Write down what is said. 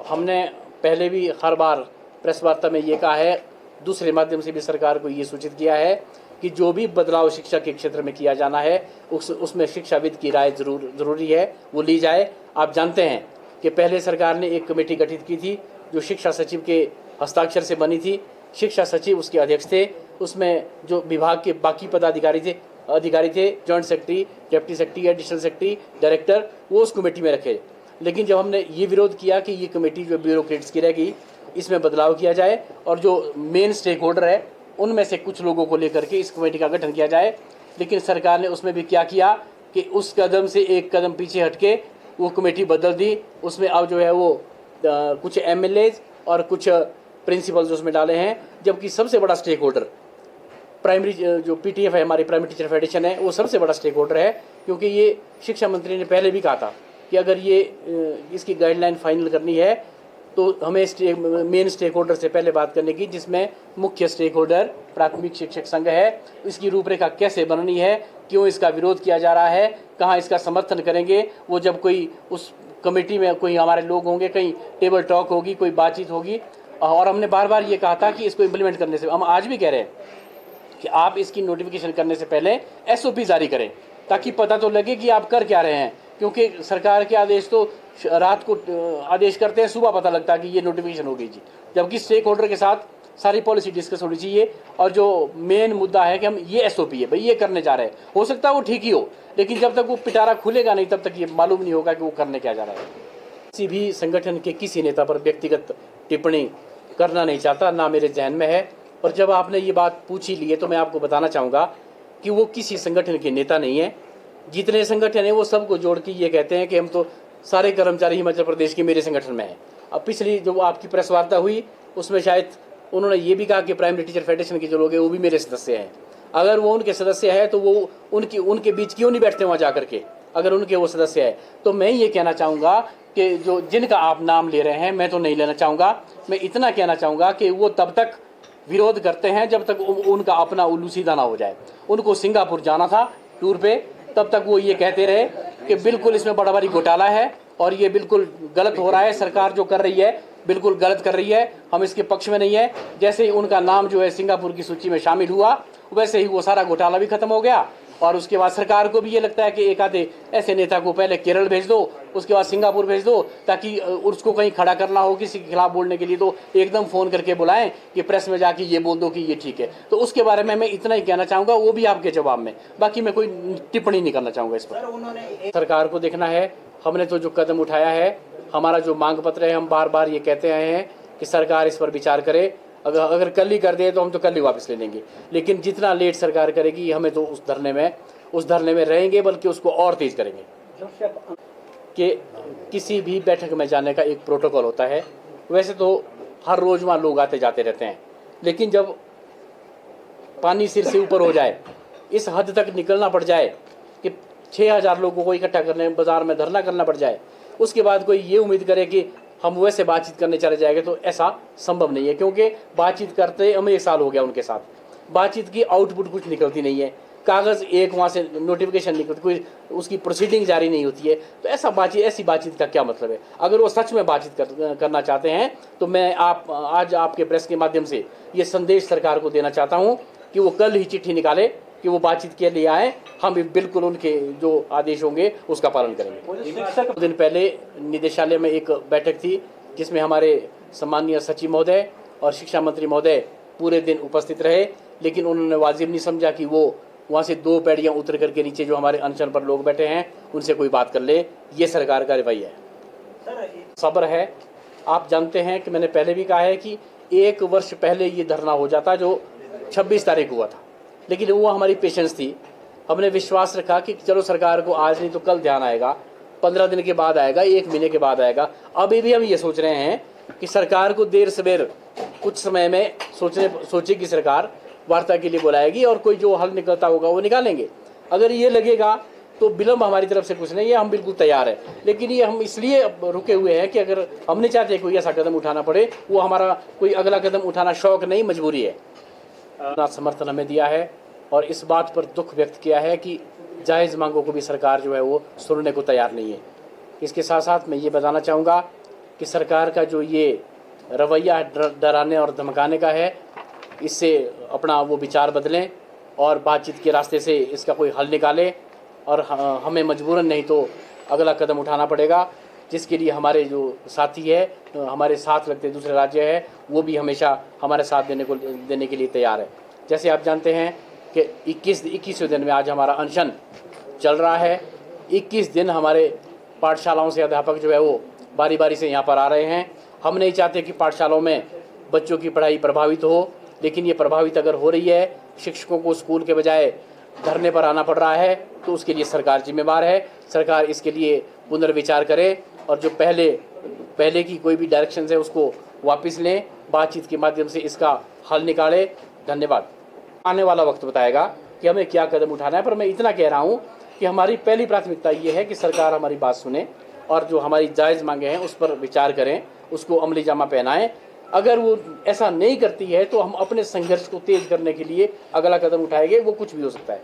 हमने पहले भी हर बार प्रेस वार्ता में ये कहा है, दूसरे माध्यम से भी सरकार को ये सूचित किया है कि जो भी बदलाव शिक्षा के क्षेत्र में किया जाना है उसमें शिक्षाविद की राय ज़रूरी है, वो ली जाए। आप जानते हैं कि पहले सरकार ने एक कमेटी गठित की थी जो शिक्षा सचिव के हस्ताक्षर से बनी थी। शिक्षा सचिव उसके अध्यक्ष थे, उसमें जो विभाग के बाकी पदाधिकारी थे, joint secretary, deputy secretary, additional secretary, director, वो उस कमेटी में रखे। लेकिन जब हमने ये विरोध किया कि ये कमेटी जो ब्यूरोक्रेट्स की रहेगी, इसमें बदलाव किया जाए और जो मेन स्टेक होल्डर है उनमें से कुछ लोगों को लेकर के इस कमेटी का गठन किया जाए, लेकिन सरकार ने उसमें भी क्या किया कि उस कदम से एक कदम पीछे हटके वो कमेटी बदल दी। उसमें अब जो है वो कुछ एमएलएज और कुछ प्रिंसिपल्स उसमें डाले हैं, जबकि सबसे बड़ा स्टेक होल्डर प्राइमरी जो पीटीएफ है, हमारी प्राइमरी टीचर फेडरेशन है, वो सबसे बड़ा स्टेक होल्डर है। क्योंकि ये शिक्षा मंत्री ने पहले भी कहा था कि अगर ये इसकी गाइडलाइन फाइनल करनी है तो हमें मेन स्टेक होल्डर से पहले बात करने की, जिसमें मुख्य स्टेक होल्डर प्राथमिक शिक्षक संघ है। इसकी रूपरेखा कैसे बननी है, क्यों इसका विरोध किया जा रहा है, कहाँ इसका समर्थन करेंगे, वो जब कोई उस कमेटी में कोई हमारे लोग होंगे, कहीं टेबल टॉक होगी, कोई बातचीत होगी। और हमने बार बार ये कहा था कि इसको इम्प्लीमेंट करने से, हम आज भी कह रहे हैं कि आप इसकी नोटिफिकेशन करने से पहले एसओपी जारी करें, ताकि पता तो लगे कि आप कर क्या रहे हैं। क्योंकि सरकार के आदेश तो रात को आदेश करते हैं, सुबह पता लगता है कि ये नोटिफिकेशन हो गई जी, जबकि स्टेक होल्डर के साथ सारी पॉलिसी डिस्कस होनी चाहिए। और जो मेन मुद्दा है कि हम ये एसओपी है भाई, ये करने जा रहे हैं, हो सकता है वो ठीक ही हो, लेकिन जब तक वो पिटारा खुलेगा नहीं तब तक ये मालूम नहीं होगा कि वो करने क्या जा रहा है। किसी भी संगठन के किसी नेता पर व्यक्तिगत टिप्पणी करना नहीं चाहता, ना मेरे जहन में है। और जब आपने ये बात पूछ ही ली है तो मैं आपको बताना चाहूँगा कि वो किसी संगठन के नेता नहीं है। जितने संगठन हैं वो सबको जोड़ के ये कहते हैं कि हम तो सारे कर्मचारी हिमाचल प्रदेश के मेरे संगठन में हैं। अब पिछली जो आपकी प्रेस वार्ता हुई उसमें शायद उन्होंने ये भी कहा कि प्राइमरी टीचर फेडरेशन के जो लोग हैं वो भी मेरे सदस्य हैं। अगर वो उनके सदस्य है तो वो उनके बीच क्यों नहीं बैठते वहाँ जा करके, अगर उनके वो सदस्य है। तो मैं ये कहना चाहूँगा कि जो जिनका आप नाम ले रहे हैं, मैं तो नहीं लेना चाहूँगा। मैं इतना कहना चाहूँगा कि वो तब तक विरोध करते हैं जब तक उनका अपना उल्लू सीधा ना हो जाए। उनको सिंगापुर जाना था टूर पे, तब तक वो ये कहते रहे कि बिल्कुल इसमें बड़ा भारी घोटाला है और ये बिल्कुल गलत हो रहा है, सरकार जो कर रही है बिल्कुल गलत कर रही है, हम इसके पक्ष में नहीं है। जैसे ही उनका नाम जो है सिंगापुर की सूची में शामिल हुआ, वैसे ही वो सारा घोटाला भी खत्म हो गया। और उसके बाद सरकार को भी ये लगता है कि एक आधे ऐसे नेता को पहले केरल भेज दो, उसके बाद सिंगापुर भेज दो, ताकि उसको कहीं खड़ा करना हो किसी के खिलाफ बोलने के लिए तो एकदम फ़ोन करके बुलाएं कि प्रेस में जाके ये बोल दो कि ये ठीक है। तो उसके बारे में मैं इतना ही कहना चाहूँगा, वो भी आपके जवाब में, बाकी मैं कोई टिप्पणी नहीं करना चाहूँगा इस पर। सरकार को देखना है, हमने तो जो कदम उठाया है, हमारा जो मांग पत्र है, हम बार बार ये कहते आए हैं कि सरकार इस पर विचार करे। अगर कल ही कर दे तो हम तो कल ही वापस ले लेंगे, लेकिन जितना लेट सरकार करेगी हमें तो उस धरने में रहेंगे, बल्कि उसको और तेज करेंगे। कि किसी भी बैठक में जाने का एक प्रोटोकॉल होता है। वैसे तो हर रोज़ वहाँ लोग आते जाते रहते हैं, लेकिन जब पानी सिर से ऊपर हो जाए, इस हद तक निकलना पड़ जाए कि 6000 लोगों को इकट्ठा करने बाजार में धरना करना पड़ जाए, उसके बाद कोई ये उम्मीद करे कि हम वैसे बातचीत करने चले जाएंगे, तो ऐसा संभव नहीं है। क्योंकि बातचीत करते हमें 1 साल हो गया उनके साथ, बातचीत की आउटपुट कुछ निकलती नहीं है, कागज़ एक वहाँ से नोटिफिकेशन निकलती, कोई उसकी प्रोसीडिंग जारी नहीं होती है। तो ऐसी बातचीत का क्या मतलब है? अगर वो सच में बातचीत करना चाहते हैं तो मैं आज आपके प्रेस के माध्यम से ये संदेश सरकार को देना चाहता हूँ कि वो कल ही चिट्ठी निकाले कि वो बातचीत के लिए आए। हम बिल्कुल उनके जो आदेश होंगे उसका पालन करेंगे। दिन पहले निदेशालय में एक बैठक थी जिसमें हमारे सम्माननीय सचिव महोदय और शिक्षा मंत्री महोदय पूरे दिन उपस्थित रहे, लेकिन उन्होंने वाजिब नहीं समझा कि वो वहाँ से 2 पैड़ियाँ उतर करके नीचे जो हमारे अनशन पर लोग बैठे हैं उनसे कोई बात कर ले। ये सरकार का रवैया है। सब्र है। आप जानते हैं कि मैंने पहले भी कहा है कि 1 वर्ष पहले ये धरना हो जाता जो 26 तारीख हुआ था, लेकिन वो हमारी पेशेंस थी। हमने विश्वास रखा कि चलो सरकार को आज नहीं तो कल ध्यान आएगा, 15 दिन के बाद आएगा, 1 महीने के बाद आएगा। अभी भी हम ये सोच रहे हैं कि सरकार को देर सवेर कुछ समय में सोचेगी, सरकार वार्ता के लिए बुलाएगी और कोई जो हल निकलता होगा वो निकालेंगे। अगर ये लगेगा तो विलम्ब हमारी तरफ से कुछ नहीं है, हम बिल्कुल तैयार हैं। लेकिन ये हम इसलिए रुके हुए हैं कि अगर हम नहीं चाहते कोई ऐसा कदम उठाना पड़े, वो हमारा कोई अगला कदम उठाना शौक नहीं, मजबूरी है। अपना समर्थन हमें दिया है और इस बात पर दुख व्यक्त किया है कि जायज़ मांगों को भी सरकार जो है वो सुनने को तैयार नहीं है। इसके साथ साथ मैं ये बताना चाहूँगा कि सरकार का जो ये रवैया डराने और धमकाने का है, इससे अपना वो विचार बदलें और बातचीत के रास्ते से इसका कोई हल निकालें। और हमें मजबूरन नहीं तो अगला कदम उठाना पड़ेगा, जिसके लिए हमारे जो साथी है, हमारे साथ लगते दूसरे राज्य है, वो भी हमेशा हमारे साथ देने के लिए तैयार है। जैसे आप जानते हैं कि 21वें दिन में आज हमारा अनशन चल रहा है। 21 दिन हमारे पाठशालाओं से अध्यापक जो है वो बारी बारी से यहाँ पर आ रहे हैं। हम नहीं चाहते कि पाठशालाओं में बच्चों की पढ़ाई प्रभावित हो, लेकिन ये प्रभावित अगर हो रही है, शिक्षकों को स्कूल के बजाय धरने पर आना पड़ रहा है, तो उसके लिए सरकार जिम्मेवार है। सरकार इसके लिए पुनर्विचार करे और जो पहले की कोई भी डायरेक्शन है उसको वापस लें, बातचीत के माध्यम से इसका हल निकाले। धन्यवाद। आने वाला वक्त बताएगा कि हमें क्या कदम उठाना है, पर मैं इतना कह रहा हूँ कि हमारी पहली प्राथमिकता ये है कि सरकार हमारी बात सुने और जो हमारी जायज़ मांगे हैं उस पर विचार करें, उसको अमली जामा पहनाएं। अगर वो ऐसा नहीं करती है तो हम अपने संघर्ष को तेज करने के लिए अगला कदम उठाएंगे, वो कुछ भी हो सकता है।